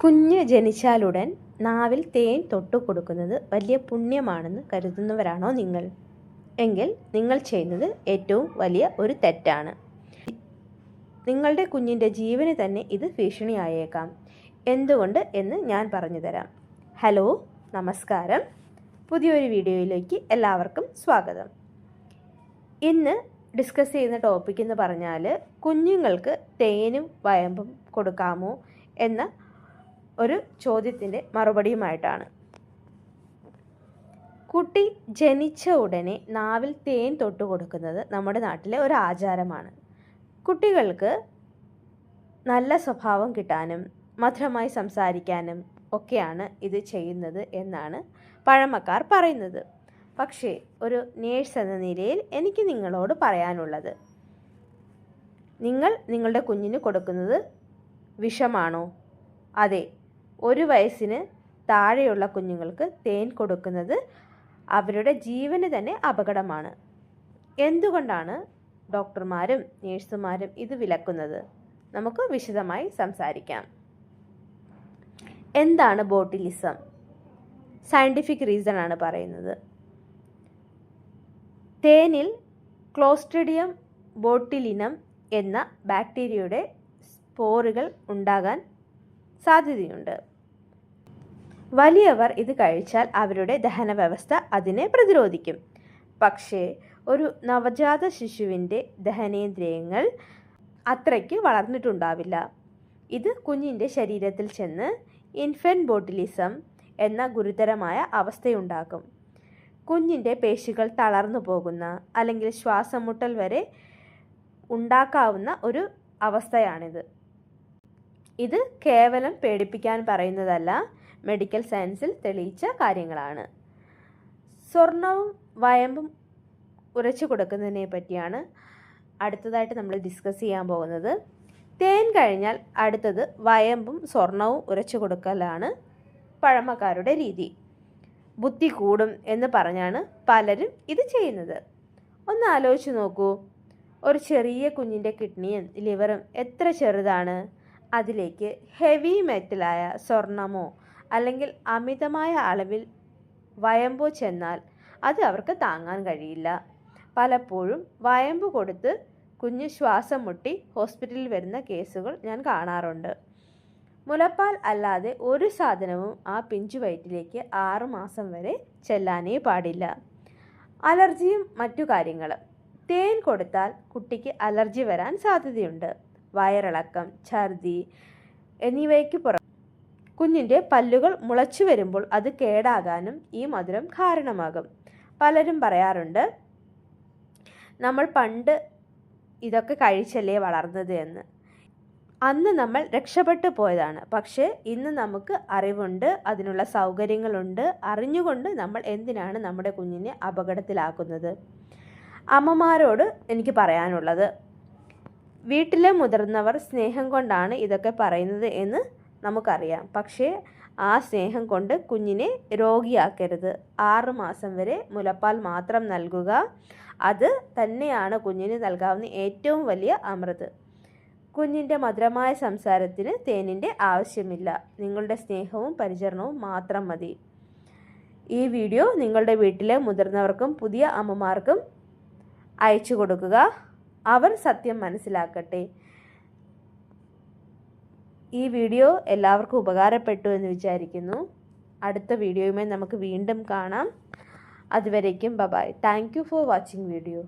കുഞ്ഞ് ജനിച്ചാലുടൻ നാവിൽ തേൻ തൊട്ടു കൊടുക്കുന്നത് വലിയ പുണ്യമാണെന്ന് കരുതുന്നവരാണോ നിങ്ങൾ? എങ്കിൽ നിങ്ങൾ ചെയ്യുന്നത് ഏറ്റവും വലിയ ഒരു തെറ്റാണ്. നിങ്ങളുടെ കുഞ്ഞിൻ്റെ ജീവന് തന്നെ ഇത് ഭീഷണിയായേക്കാം. എന്തുകൊണ്ട് എന്ന് ഞാൻ പറഞ്ഞു തരാം. ഹലോ, നമസ്കാരം. പുതിയൊരു വീഡിയോയിലേക്ക് എല്ലാവർക്കും സ്വാഗതം. ഇന്ന് ഡിസ്കസ് ചെയ്യുന്ന ടോപ്പിക് എന്ന് പറഞ്ഞാൽ കുഞ്ഞുങ്ങൾക്ക് തേനും വയമ്പും കൊടുക്കാമോ എന്ന ഒരു ചോദ്യത്തിൻ്റെ മറുപടിയുമായിട്ടാണ്. കുട്ടി ജനിച്ച ഉടനെ നാവിൽ തേൻ തൊട്ട് കൊടുക്കുന്നത് നമ്മുടെ നാട്ടിലെ ഒരു ആചാരമാണ്. കുട്ടികൾക്ക് നല്ല സ്വഭാവം കിട്ടാനും മധുരമായി സംസാരിക്കാനും ഒക്കെയാണ് ഇത് ചെയ്യുന്നത് എന്നാണ് പഴമക്കാർ പറയുന്നത്. പക്ഷേ ഒരു നേഴ്സ് എന്ന നിലയിൽ എനിക്ക് നിങ്ങളോട് പറയാനുള്ളത്, നിങ്ങൾ നിങ്ങളുടെ കുഞ്ഞിന് കൊടുക്കുന്നത് വിഷമാണോ? അതെ, 1 വയസ്സിന് താഴെയുള്ള കുഞ്ഞുങ്ങൾക്ക് തേൻ കൊടുക്കുന്നത് അവരുടെ ജീവന് തന്നെ അപകടമാണ്. എന്തുകൊണ്ടാണ് ഡോക്ടർമാരും നേഴ്സുമാരും ഇത് വിലക്കുന്നത്? നമുക്ക് വിശദമായി സംസാരിക്കാം. എന്താണ് ബോട്ടിലിസം? സയൻറ്റിഫിക് റീസൺ ആണ് പറയുന്നത്. തേനിൽ ക്ലോസ്ട്രിഡിയം ബോട്ടിലിനം എന്ന ബാക്ടീരിയയുടെ സ്പോറുകൾ ഉണ്ടാകാൻ സാധ്യതയുണ്ട്. വലിയവർ ഇത് കഴിച്ചാൽ അവരുടെ ദഹന വ്യവസ്ഥ അതിനെ പ്രതിരോധിക്കും. പക്ഷേ ഒരു നവജാത ശിശുവിൻ്റെ ദഹനേന്ദ്രിയങ്ങൾ അത്രയ്ക്ക് വളർന്നിട്ടുണ്ടാവില്ല. ഇത് കുഞ്ഞിൻ്റെ ശരീരത്തിൽ ചെന്ന് ഇൻഫൻറ്റ് ബോട്ടിലിസം എന്ന ഗുരുതരമായ അവസ്ഥയുണ്ടാക്കും. കുഞ്ഞിൻ്റെ പേശികൾ തളർന്നു പോകുന്ന അല്ലെങ്കിൽ ശ്വാസം മുട്ടൽ വരെ ഉണ്ടാക്കാവുന്ന ഒരു അവസ്ഥയാണിത്. ഇത് കേവലം പേടിപ്പിക്കാൻ പറയുന്നതല്ല, മെഡിക്കൽ സയൻസിൽ തെളിയിച്ച കാര്യങ്ങളാണ്. സ്വർണവും വയമ്പും ഉരച്ചു കൊടുക്കുന്നതിനെ പറ്റിയാണ് അടുത്തതായിട്ട് നമ്മൾ ഡിസ്കസ് ചെയ്യാൻ പോകുന്നത്. തേൻ കഴിഞ്ഞാൽ അടുത്തത് വയമ്പും സ്വർണവും ഉരച്ചു കൊടുക്കലാണ് പഴമക്കാരുടെ രീതി. ബുദ്ധി കൂടും എന്ന് പറഞ്ഞാണ് പലരും ഇത് ചെയ്യുന്നത്. ഒന്ന് ആലോചിച്ച് നോക്കൂ, ഒരു ചെറിയ കുഞ്ഞിൻ്റെ കിഡ്നിയും ലിവറും എത്ര ചെറുതാണ്. അതിലേക്ക് ഹെവി മെറ്റലായ സ്വർണമോ അല്ലെങ്കിൽ അമിതമായ അളവിൽ വയമ്പോ ചെന്നാൽ അത് അവർക്ക് താങ്ങാൻ കഴിയില്ല. പലപ്പോഴും വയമ്പ് കൊടുത്ത് കുഞ്ഞ് ശ്വാസം മുട്ടി ഹോസ്പിറ്റലിൽ വരുന്ന കേസുകൾ ഞാൻ കാണാറുണ്ട്. മുലപ്പാൽ അല്ലാതെ ഒരു സാധനവും ആ പിഞ്ചു വയറ്റിലേക്ക് 6 മാസം വരെ ചെല്ലാനേ പാടില്ല. അലർജിയും മറ്റു കാര്യങ്ങളും. തേൻ കൊടുത്താൽ കുട്ടിക്ക് അലർജി വരാൻ സാധ്യതയുണ്ട്. വയറിളക്കം, ഛർദി എന്നിവയ്ക്ക് പുറമെ കുഞ്ഞിൻ്റെ പല്ലുകൾ മുളച്ചു വരുമ്പോൾ അത് കേടാകാനും ഈ മധുരം കാരണമാകും. പലരും പറയാറുണ്ട്, നമ്മൾ പണ്ട് ഇതൊക്കെ കഴിച്ചല്ലേ വളർന്നത് എന്ന്. അന്ന് നമ്മൾ രക്ഷപ്പെട്ടു പോയതാണ്. പക്ഷേ ഇന്ന് നമുക്ക് അറിവുണ്ട്, അതിനുള്ള സൗകര്യങ്ങളുണ്ട്. അറിഞ്ഞുകൊണ്ട് നമ്മൾ എന്തിനാണ് നമ്മുടെ കുഞ്ഞിനെ അപകടത്തിലാക്കുന്നത്? അമ്മമാരോട് എനിക്ക് പറയാനുള്ളത്, വീട്ടിലെ മുതിർന്നവർ സ്നേഹം കൊണ്ടാണ് ഇതൊക്കെ പറയുന്നത് എന്ന് നമുക്കറിയാം. പക്ഷേ ആ സ്നേഹം കൊണ്ട് കുഞ്ഞിനെ രോഗിയാക്കരുത്. 6 മാസം വരെ മുലപ്പാൽ മാത്രം നൽകുക. അത് തന്നെയാണ് കുഞ്ഞിന് നൽകാവുന്ന ഏറ്റവും വലിയ അമൃത്. കുഞ്ഞിൻ്റെ മധുരമായ സംസാരത്തിന് തേനിൻ്റെ ആവശ്യമില്ല. നിങ്ങളുടെ സ്നേഹവും പരിചരണവും മാത്രം മതി. ഈ വീഡിയോ നിങ്ങളുടെ വീട്ടിലെ മുതിർന്നവർക്കും പുതിയ അമ്മമാർക്കും അയച്ചു കൊടുക്കുക. അവർ സത്യം മനസ്സിലാക്കട്ടെ. ഈ വീഡിയോ എല്ലാവർക്കും ഉപകാരപ്പെട്ടു എന്ന് വിചാരിക്കുന്നു. അടുത്ത വീഡിയോയുമായി നമുക്ക് വീണ്ടും കാണാം. അതുവരേക്കും bye. Thank you for watching video.